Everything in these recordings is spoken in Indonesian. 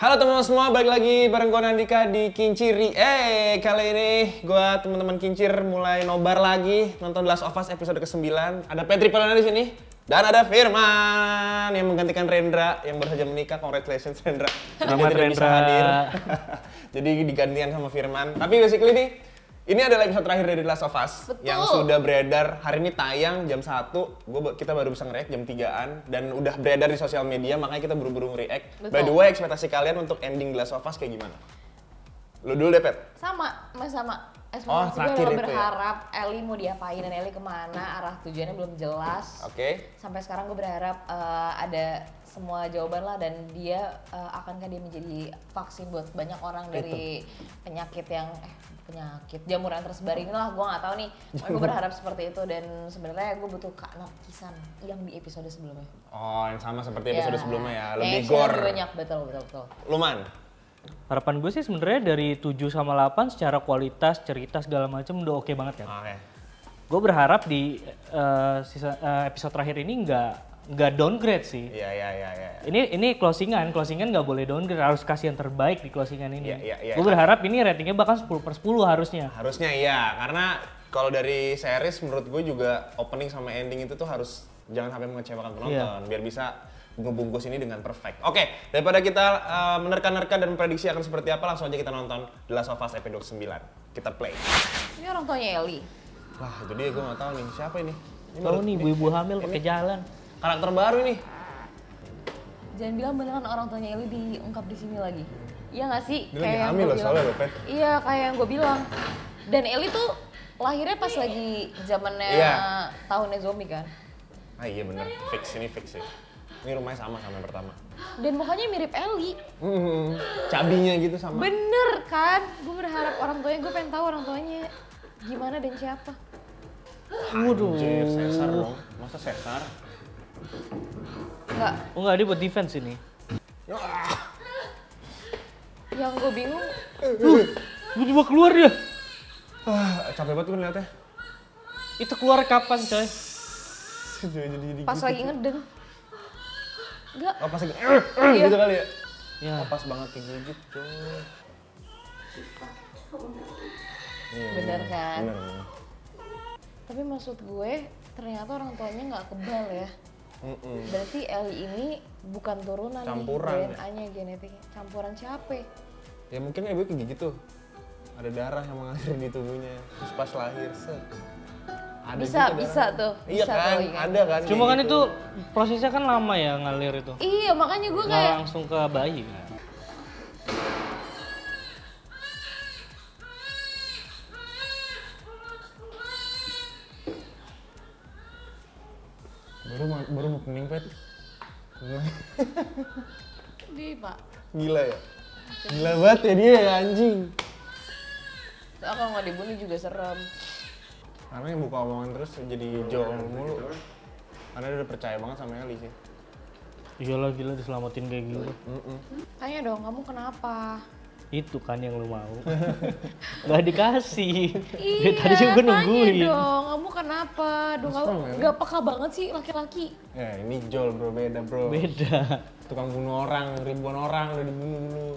Halo teman-teman semua, balik lagi bareng gue Nandika di Kinciri. Kali ini gue teman-teman Kincir mulai nobar lagi nonton The Last of Us episode ke-9. Ada Petri Pelana di sini dan ada Firman yang menggantikan Rendra yang baru saja menikah. Congratulations Rendra. Selamat Dia tidak bisa hadir. Rendra. Jadi digantikan sama Firman. Tapi basically nih, ini adalah episode terakhir dari The Last of Us. Betul. Yang sudah beredar, hari ini tayang jam 1, kita baru bisa nge-react jam 3-an. Dan udah beredar di sosial media, makanya kita buru-buru nge-react. Betul. By the way, ekspektasi kalian untuk ending The Last of Us kayak gimana? Lu dulu deh, Pet. Sama. Oh, Ekspektasi terakhir gue itu ya? berharap Ellie mau diapain dan Ellie kemana, arah tujuannya belum jelas. Oke. Sampai sekarang gue berharap ada semua jawaban lah dan dia akankah dia menjadi vaksin buat banyak orang dari penyakit jamur yang tersebar ini lah, gue nggak tahu nih. Gue berharap seperti itu dan sebenarnya gue butuh kisan yang di episode sebelumnya. Oh, yang sama seperti episode sebelumnya ya, lebih action gore. lebih banyak, betul. Luman. Harapan gue sih sebenarnya dari 7 sama 8 secara kualitas, cerita segala macam udah oke banget kan. Oke. Gue berharap di episode terakhir ini nggak downgrade sih. Iya. Ini closingan nggak boleh downgrade, harus kasih yang terbaik di closingan ini. Iya. Gue berharap ini ratingnya bahkan 10/10 harusnya. Harusnya iya, karena kalau dari series menurut gue juga opening sama ending itu tuh harus jangan sampai mengecewakan penonton, biar bisa ngebungkus ini dengan perfect. Oke, daripada kita menerka-nerka dan memprediksi akan seperti apa, langsung aja kita nonton The Last of Us episode 9. Kita play. Ini orang tuanya Ellie. Wah, jadi gue nggak tahu nih siapa ini. Tahu nih ibu-ibu hamil pakai jalan. Karakter baru ini. Jangan bilang beneran orang tuanya Ellie diungkap di sini lagi. Iya nggak sih? Dia lagi yang hamil gua loh bilang. soalnya loh, Pet. Iya, kayak yang gue bilang. Dan Ellie tuh lahirnya pas lagi zamannya Iya. tahunnya zombie kan. Ah iya bener, fix sih. Ini rumahnya sama yang pertama. Dan mukanya mirip Ellie. Cabinya gitu sama. Bener kan? Gue berharap orang tuanya, gue pengen tahu orang tuanya gimana dan siapa. Anjir, Caesar dong. Masa Caesar? Enggak, Oh nggak, dia buat defense ini. yang gue bingung Tiba-tiba keluar dia. Capek banget gue ngeliatnya. Itu keluar kapan coy? Jadi pas gitu. lagi ngeden. Enggak, Oh pas lagi Iya. gitu kali ya? Ya. Oh, pas banget kegigit tuh. Iya, bener kan? Bener. Tapi maksud gue ternyata orang tuanya nggak kebal ya. Berarti Ellie ini bukan turunan Campuran nih, DNA-nya genetiknya. Campuran siapa? Ya mungkin ibu kegigit tuh. Ada darah yang mengalir di tubuhnya. Terus pas lahir, set. Ada Bisa juga bisa darah. tuh. Iya bisa kan, tuh, iya. ada kan. Cuma kayak kan gitu. itu prosesnya kan lama ya ngalir itu. Iya, makanya gue Nggak kayak langsung ke bayi kan. Baru mau pening, Pet. di Pak. Gila ya? Gila banget ya dia ya, anjing. Soalnya kalau nggak dibunuh juga serem. Karena yang buka omongan terus jadi jauh mulu. Karena dia udah percaya banget sama Ellie sih. Iyalah gila diselamatin kayak gitu. Tanya dong, kamu kenapa? Itu kan yang lu mau. Nggak dikasih. Iya, Dari tadi juga gue nungguin. tanya dong, kamu kenapa? Duh, kamu Serem ya? nggak peka banget sih laki-laki. Ya ini Joel bro, beda bro. Beda. Tukang bunuh orang, ribuan orang udah dibunuh dulu.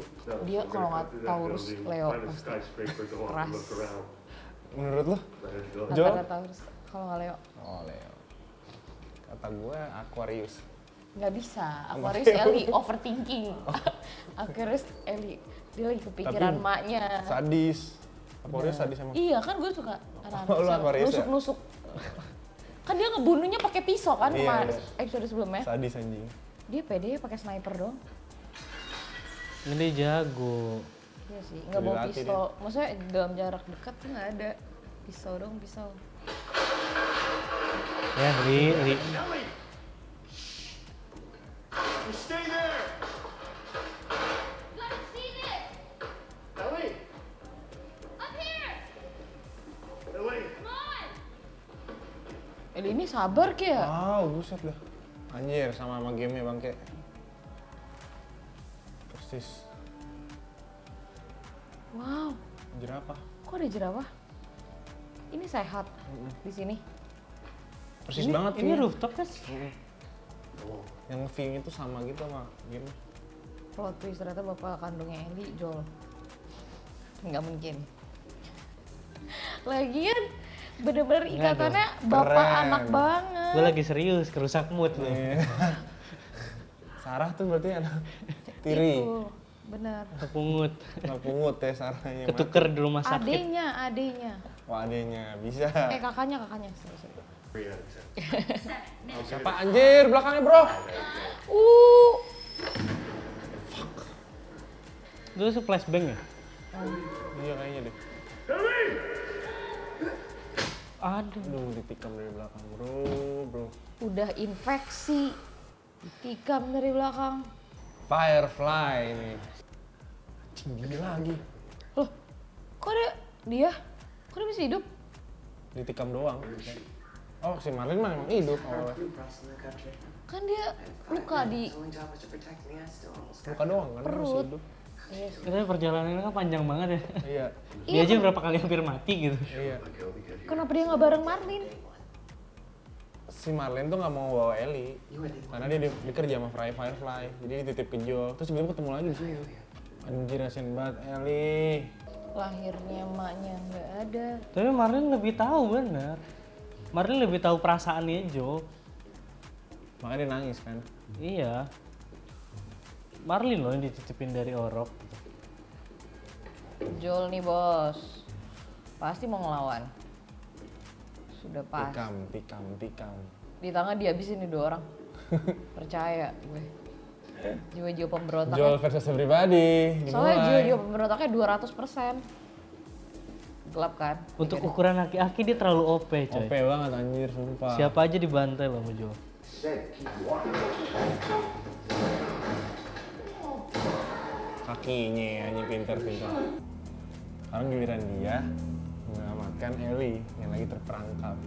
Dia kalau nggak Taurus Leo pasti keras. Menurut lo? Joel? Kata Taurus, kalau nggak Leo Oh Leo. Kata gue Aquarius. nggak bisa. Aquarius Ellie overthinking. Aquarius Ellie dia lagi kepikiran Tapi- maknya. Sadis. Aquarius sadis emang. Iya kan gue suka Oh, lu Aquarius ya? nusuk-nusuk. Kan dia ngebunuhnya pakai pisau kan Iya, kemarin iya. episode sebelumnya. Sadis anjing. Dia pede pakai sniper dong. Ini jago. Iya sih, nggak bawa Dilatih pistol. Maksudnya dalam jarak dekat tuh nggak ada. Pisau dong, pisau. Ya, Li. Stay there! Let's see this! Ellie! Up here! Ellie! Come on! Ini sabar Ki ya? Wow, buset dah. Anjir, sama gamenya bangke. Persis. Wow, Jerapah. kok ada jerapah? Ini sehat di sini. Persis banget Ini view-nya. rooftop kan? Yang view-nya tuh sama gitu sama game. plot twist ternyata bapak kandungnya Ellie Joel. Nggak mungkin. Lagian bener-bener ikatannya bapak keren. anak banget. Gue lagi serius, kerusak mood loh. Iya. Sarah tuh berarti anak tiri. Itu, bener. Pungut. Anak pungut ya Sarahnya. Ketuker di rumah sakit. Adenya. Wah adenya, bisa. Kakaknya. Sorry. Siapa anjir belakangnya bro? Itu flashbang ya? Iya kayaknya deh. Aduh ditikam dari belakang bro. Udah infeksi, ditikam dari belakang. Firefly ini. Tinggi lagi. Loh, kok ada dia? Kok dia masih hidup? Ditikam doang. Oh si Marlin mah emang hidup awalnya. Kan dia luka di Luka doang kan dia masih perut. hidup. Katanya perjalanannya kan panjang banget ya. Iya. Dia aja berapa kali hampir mati gitu. Iya. Kenapa dia nggak bareng Marlin? Si Marlin tuh nggak mau bawa Ellie karena dia dikerja sama Firefly. Jadi dititip ke Joel. Terus tiba-tiba ketemu lagi di sini. Anjir asin banget Ellie. Lahirnya emaknya nggak ada. Tapi Marlin lebih tahu bener. Marlin lebih tahu perasaannya Jo. Makanya dia nangis kan. Iya. Marlin loh yang dititipin dari Orok. Joel nih bos, pasti mau ngelawan. Sudah pas. Tikam. Di tangan dihabisin nih 2 orang. Percaya gue. Jiwa-jiwa pemberontaknya. Joel versus everybody. Soalnya dimulai. jiwa-jiwa pemberontaknya 200%. Gelap kan? Untuk ukuran aki-aki dia terlalu OP coy. OP banget anjir sumpah. Siapa aja dibantai loh sama Jo. Kakinya hanya pintar. Sekarang giliran dia menyelamatkan Ellie yang lagi terperangkap.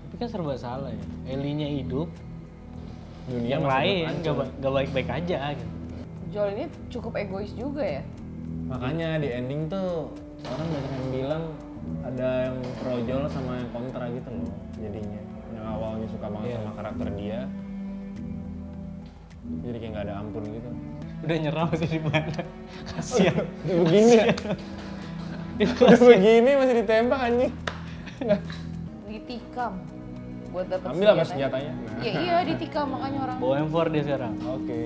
Tapi kan serba salah ya. Ellie-nya hidup, Dunia yang masih lain berlangsung. gak baik-baik aja gitu. Joel ini cukup egois juga ya. Makanya di ending tuh orang banyak yang bilang ada yang pro Joel sama yang kontra gitu loh jadinya. Yang awalnya suka banget sama karakter dia, jadi kayak nggak ada ampun gitu. Udah nyerah masih di mana? Kasian. Udah begini ya? Udah begini masih ditembak anjing. Ditikam. Buat dapet Ambil apa senjatanya? Nah. Ya iya ditikam makanya orang. Bawa M4 dia sekarang. Oke.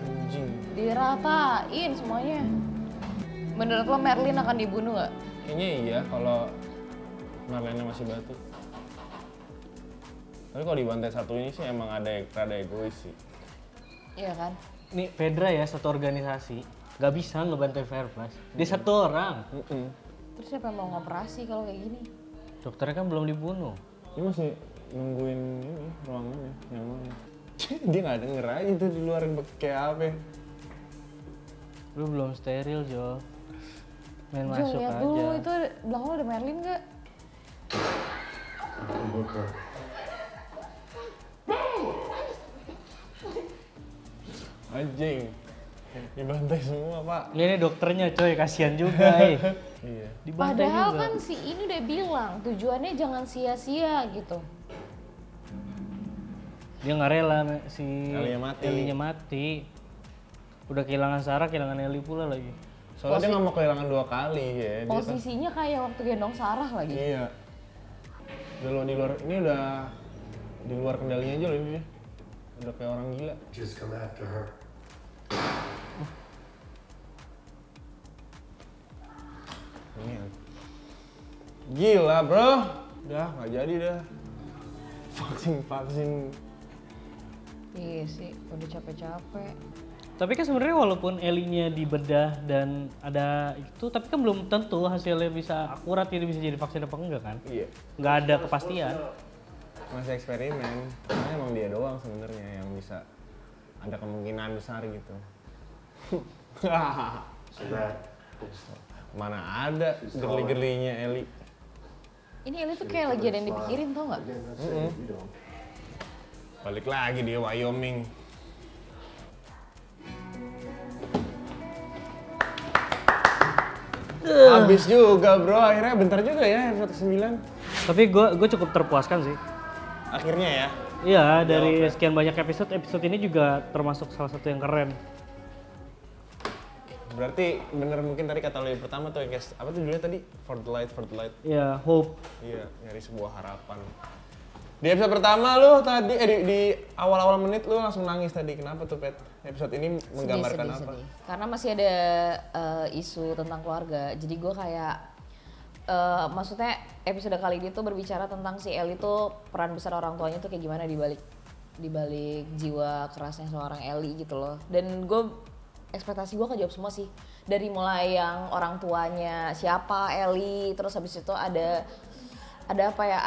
Anjing. Diratain semuanya. Menurut lo Merlin akan dibunuh nggak? Kayaknya iya kalau Marlena masih batu. Tapi kalau di bantai satu ini sih emang ada rada egois sih. Iya kan? Nih Fedra ya satu organisasi gak bisa ngebantai Firefly. Dia satu orang. Terus siapa yang mau ngoperasi kalau kayak gini? Dokternya kan belum dibunuh. Dia masih nungguin ini ruangannya, nyamannya. Dia nggak denger aja tuh di luar kayak apa. Lu belum steril Jo. Main Jo, masuk lihat aja. dulu itu belakang lo ada Merlin nggak? Anjing. Dibantai semua, Pak. Ini dokternya coy, kasihan juga Iya. Dibantai Padahal juga. kan si ini udah bilang tujuannya jangan sia-sia gitu. Dia nggak rela si Ellie-nya mati. Ellie-nya mati. Udah kehilangan Sarah, kehilangan Ellie pula lagi. Soalnya dia nggak mau kehilangan 2 kali ya. Dia Posisinya kayak waktu gendong Sarah lagi. iya. Udah di luar, ini udah di luar kendalinya aja loh ini dia. Udah kayak orang gila. Just come after her. Ini ya. Gila bro. Udah nggak jadi dah. Vaksin. Iya sih, udah capek-capek. Tapi kan sebenarnya walaupun Ellie-nya dibedah dan ada itu, tapi kan belum tentu hasilnya bisa akurat, ini bisa jadi vaksin apa enggak kan? Iya. Nggak ada kepastian. Masih eksperimen. Karena emang dia doang sebenarnya yang bisa ada kemungkinan besar gitu. So that Mana ada gerli-gerlinya Ellie. Ini Ellie tuh kayak lagi ada yang dipikirin tau nggak? again, that's saying you don't. Balik lagi dia Wyoming. Habis juga bro, akhirnya bentar juga ya episode 9. Tapi gue cukup terpuaskan sih. Akhirnya ya. Iya, dari Jawabnya. sekian banyak episode ini juga termasuk salah satu yang keren. Berarti bener mungkin tadi kata lo yang pertama tuh yang apa tuh judulnya tadi? For the light. Iya, Hope. Iya, nyari sebuah harapan. Di episode pertama lu tadi di awal-awal menit lu langsung nangis tadi. Kenapa tuh, Pet? Episode ini menggambarkan apa? Sedih. Karena masih ada isu tentang keluarga. Jadi gue kayak maksudnya episode kali ini tuh berbicara tentang si Ellie tuh peran besar orang tuanya tuh kayak gimana di balik jiwa kerasnya seorang Ellie gitu loh. Dan gue ekspektasi gue kejawab semua sih. Dari mulai yang orang tuanya siapa Ellie, terus habis itu ada apa ya?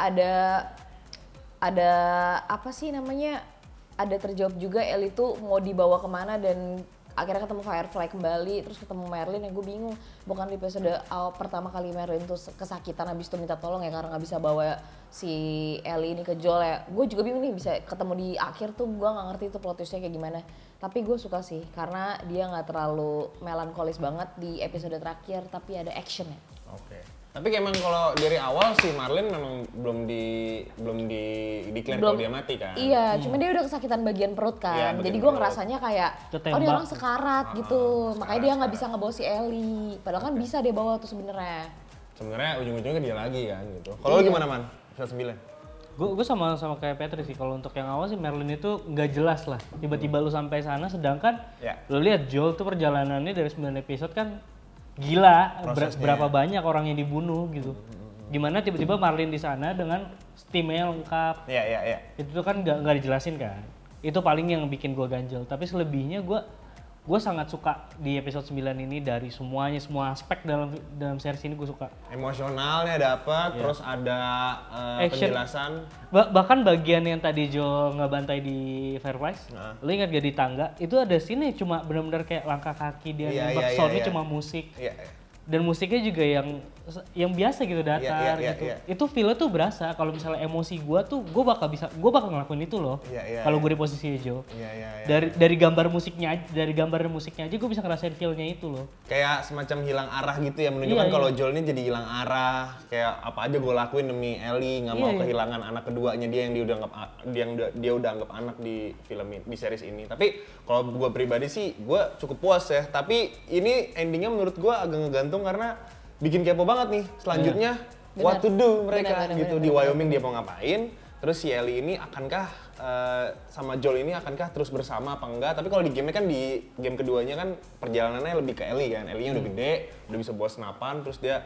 Ada apa sih namanya? Ada terjawab juga Ellie tuh mau dibawa kemana dan akhirnya ketemu Firefly kembali, terus ketemu Merlin yang gue bingung. Bukan di episode pertama kali Merlin tuh kesakitan habis itu minta tolong ya karena nggak bisa bawa si Ellie ini ke Joel ya. Gue juga bingung nih bisa ketemu di akhir tuh gue nggak ngerti itu plot twistnya kayak gimana. Tapi gue suka sih karena dia nggak terlalu melankolis banget di episode terakhir tapi ada actionnya. Oke. Tapi emang kalau dari awal si Marlin memang belum declare kalau dia mati kan? Iya, cuma dia udah kesakitan bagian perut kan. Iya, bagian jadi gue perut. ngerasanya kayak, Ketembak. oh dia orang sekarat gitu. Makanya dia nggak sekarat. bisa ngebawa si Ellie. Padahal kan bisa dia bawa tuh sebenarnya. Sebenarnya ujung-ujungnya dia lagi kan gitu. Kalau lu Iya. gimana, Man? Episode 9. Gue sama kayak Petri sih. Kalau untuk yang awal sih Merlin itu nggak jelas lah. Tiba-tiba lu sampai sana, sedangkan Ya. lu lihat Joel tuh perjalanannya dari 9 episode kan gila. Prosesnya. Berapa banyak orang yang dibunuh gitu. Gimana tiba-tiba Marlin di sana dengan timnya lengkap. Iya. Itu tuh kan nggak dijelasin kan. Itu paling yang bikin gue ganjel. Tapi selebihnya gue sangat suka di episode 9 ini dari semua aspek dalam series ini gue suka. Emosionalnya dapat, terus ada Action. penjelasan. Bahkan bagian yang tadi Joel ngebantai di Fireflies, Nah. lu ingat gak di tangga? Itu ada scene cuma benar-benar kayak langkah kaki dia Iya, nembak, iya, soundnya iya. cuma musik. Iya. Dan musiknya juga yang biasa gitu datar Iya, gitu. iya. Itu feel-nya tuh berasa kalau misalnya emosi gua tuh gue bakal ngelakuin itu loh. Iya, Kalau iya. gue di posisi Joel. Iya. Dari gambar musiknya aja gue bisa ngerasain feel-nya itu loh. Kayak semacam hilang arah gitu ya, menunjukkan Iya, kalau Joel ini jadi hilang arah. Kayak apa aja gue lakuin demi Ellie, nggak mau Iya. kehilangan anak keduanya dia yang dia udah anggap anak di film ini, di series ini. Tapi kalau gue pribadi sih gue cukup puas ya. Tapi ini endingnya menurut gue agak ngegantung karena bikin kepo banget nih. Selanjutnya what to do mereka Benar, gitu benar, di benar. Wyoming dia mau ngapain? Terus si Ellie ini akankah sama Joel ini akankah terus bersama apa enggak? Tapi kalau di game kan di game keduanya kan perjalanannya lebih ke Ellie kan. Ellie-nya udah gede, udah bisa bawa senapan, terus dia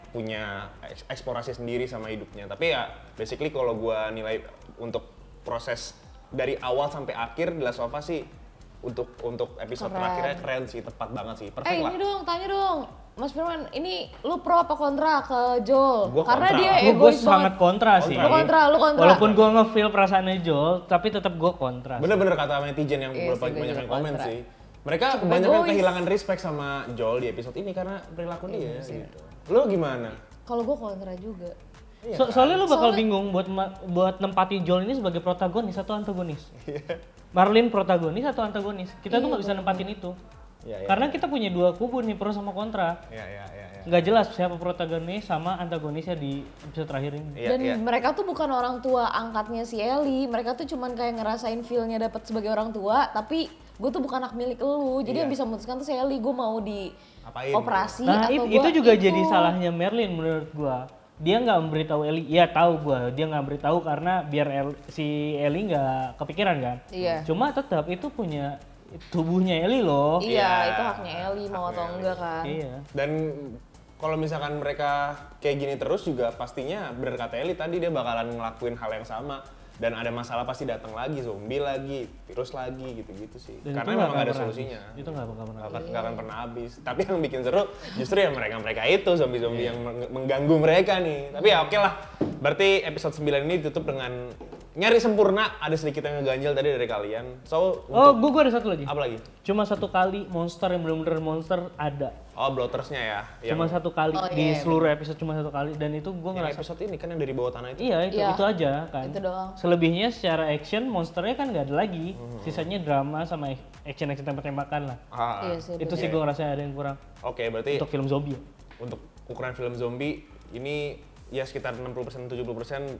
punya eksplorasi sendiri sama hidupnya. Tapi ya basically kalau gua nilai untuk proses dari awal sampai akhir di Last of Us sih untuk episode Keren. terakhirnya keren sih, tepat banget sih. Perfect lah. Ini dong, tanya dong. Mas Firman, ini lu pro apa kontra ke Joel? Gua Karena kontra. dia Gue egois sangat banget. kontra sih. Lu kontra. Walaupun gue nge-feel perasaannya Joel, tapi tetap gue kontra. Bener-bener kata netizen yang Iya sih, banyak gue yang juga komen kontra. sih. Mereka Cukup banyak yang egois. kehilangan respect sama Joel di episode ini karena perilaku dia gitu. Lu gimana? Kalau gue kontra juga. Soalnya lu bakal Soalnya- bingung buat nempati Joel ini sebagai protagonis atau antagonis. Iya. Marlin protagonis atau antagonis? Kita tuh nggak bisa nempatin itu. Iya. Karena kita punya dua kubu nih, pro sama kontra. Iya. Nggak jelas siapa protagonis sama antagonisnya di episode terakhir ini. Iya, Dan iya. mereka tuh bukan orang tua angkatnya si Ellie. Mereka tuh cuman kayak ngerasain feel-nya dapat sebagai orang tua, tapi gue tuh bukan anak milik lu. Jadi Iya. yang bisa memutuskan tuh si Ellie. Gue mau di Apain? operasi Nah atau itu gua juga jadi salahnya Merlin menurut gua. Dia nggak memberitahu Ellie, iya tahu gua, dia nggak memberitahu karena biar si Ellie nggak kepikiran kan. Iya. Cuma tetap itu punya tubuhnya Ellie loh. Iya, Iya. itu haknya Ellie mau Haknya atau Ellie. enggak kan. Iya. Dan kalau misalkan mereka kayak gini terus juga pastinya bener kata Ellie tadi dia bakalan ngelakuin hal yang sama. Dan ada masalah pasti datang lagi, zombie lagi, virus lagi gitu-gitu sih. Dan itu Karena nggak memang akan ada pernah solusinya. habis. Itu nggak akan pernah habis. Nggak akan pernah habis. Tapi yang bikin seru justru ya mereka itu zombie-zombie yang mengganggu mereka nih. Tapi ya oke lah. Berarti episode 9 ini ditutup dengan nyari sempurna. Ada sedikit yang ngeganjel tadi dari kalian. So, Oh, untuk gua ada satu lagi. apa lagi? Cuma satu kali monster yang benar-benar monster ada. Oh, bloatersnya ya. Cuma satu kali Oh, di iya, seluruh episode cuma satu kali dan itu gua yang ngerasa episode ini kan yang dari bawah tanah itu. iya Iya. itu aja kan. Itu doang. Selebihnya secara action monsternya kan nggak ada lagi. Sisanya drama sama action tembak-tembakan lah. Ah, Iya sih. Itu sih gue ngerasa ada yang kurang Oke, berarti untuk film zombie. untuk ukuran film zombie ini ya sekitar 60% 70%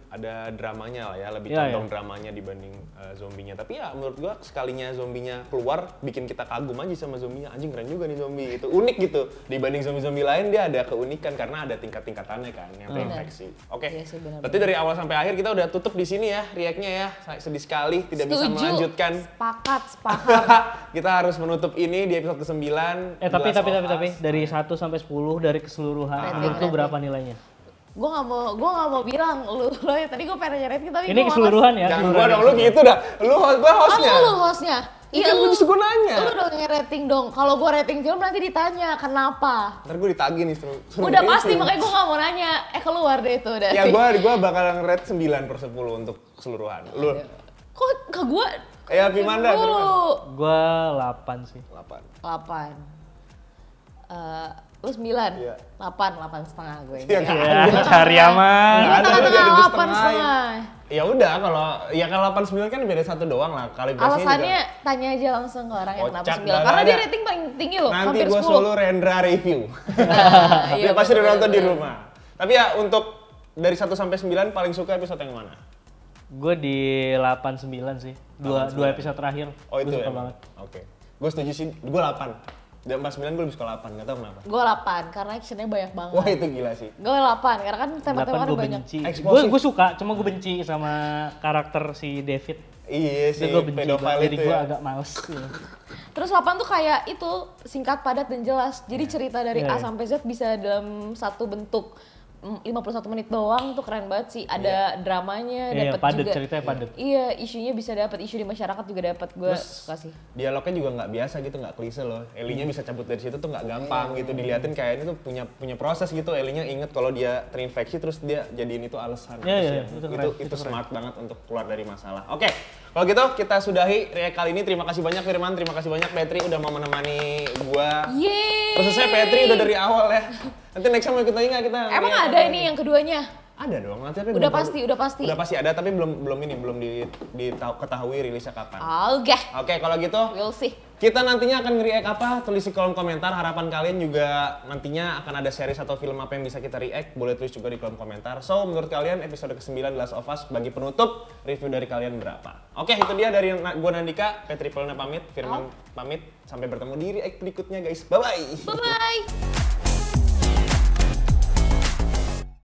ada dramanya lah ya, lebih Iya, condong dramanya dibanding zombinya. Tapi ya menurut gua sekalinya zombinya keluar bikin kita kagum aja sama zombinya. Anjing keren juga nih zombie itu. Unik gitu. Dibanding zombie-zombie lain dia ada keunikan karena ada tingkat-tingkatannya kan yang terinfeksi. Oke. Iya sih, benar. Berarti dari awal sampai akhir kita udah tutup di sini ya react-nya ya. Sedih sekali tidak bisa Setuju. melanjutkan. Sepakat. Kita harus menutup ini di episode ke-9. Tapi The Last of tapi Us. dari 1 sampai 10 dari keseluruhan menurut lu berapa nilainya? Gue nggak mau bilang lu ya tadi gue pengen nanya rating tapi Ini gua keseluruhan ya. Jangan keseluruhan gua dong, lu gitu dah. Gua hostnya. Oh, lu hostnya. Iya, kan lu justru gua nanya. Lu dong yang rating dong. Kalau gue rating film nanti ditanya kenapa. Ntar gue ditagih nih suruh Udah rating. pasti makanya gue nggak mau nanya. Keluar deh itu udah. Ya gua bakal rate 9/10 untuk keseluruhan. Lu Kok ke gue? Ya Vimanda Dulu. Gua 8 sih. 8. 8. Lu 9? Iya. 8 setengah gue ini. Iya, Ya, cari aman. Nggak ada, lu jadi 8 setengah. setengah. Ya udah kalau 8/9 kan beda 1 doang lah. Kalibrasinya Alasannya juga. tanya aja langsung ke orang yang kenapa Kocak, 9. nggak Karena ada. dia rating paling tinggi loh, Nanti hampir gua 10. solo Rendra review. Nah, Dia pasti udah betul, nonton di betul. rumah. Tapi ya untuk dari 1 sampai 9 paling suka episode yang mana? Gue di 8-9 sih. Dua 8-9. episode terakhir. Oh itu Gua ya? suka banget. Oke. Gue setuju sih, gue 8. Dari 49 gue lebih suka 8, gak tau kenapa. Gue 8 karena actionnya banyak banget. Wah itu gila sih. Gue 8 karena kan 8 tema-tema gue banyak. benci. Eksplosif. Gue suka, cuma gue benci sama karakter si David. Iya sih, Gue benci pedofile banget, jadi itu gue ya. agak males. Gitu. Terus 8 tuh kayak itu singkat, padat dan jelas. Jadi cerita dari Iya, A iya. sampai Z bisa dalam satu bentuk 51 menit doang tuh keren banget sih. Ada dramanya, Iya, dapat padat juga. ceritanya padat. Iya, isunya bisa dapat, isu di masyarakat juga dapat. Gue Terus suka sih. dialognya juga nggak biasa gitu, nggak klise loh. Ellie-nya bisa cabut dari situ tuh nggak gampang gitu. Diliatin kayak ini tuh punya proses gitu. Ellie-nya inget kalau dia terinfeksi terus dia jadiin itu alasan. Iya, Terus iya, ya, itu itu, keren, itu, itu keren. smart banget untuk keluar dari masalah. Oke, kalau gitu kita sudahi react kali ini. Terima kasih banyak Firman, terima kasih banyak Petri udah mau menemani gua. Yeay! Khususnya Petri udah dari awal ya. Nanti next time mau ikut lagi nggak kita? Emang react ada apa ini lagi? yang keduanya? Ada dong, nanti tapi Udah belum tahu. pasti, udah pasti. Udah pasti ada, tapi belum ketahui rilisnya kapan. Oke, Oke, kalau gitu we'll see. kita nantinya akan nge-react apa? Tulis di kolom komentar. Harapan kalian juga nantinya akan ada series atau film apa yang bisa kita react. Boleh tulis juga di kolom komentar. So, menurut kalian episode ke-9 The Last of Us bagi penutup, review dari kalian berapa? Oke, itu dia dari gua Nandika, Petri Pelna pamit, Firman pamit. Sampai bertemu di react berikutnya guys. Bye-bye! Bye-bye!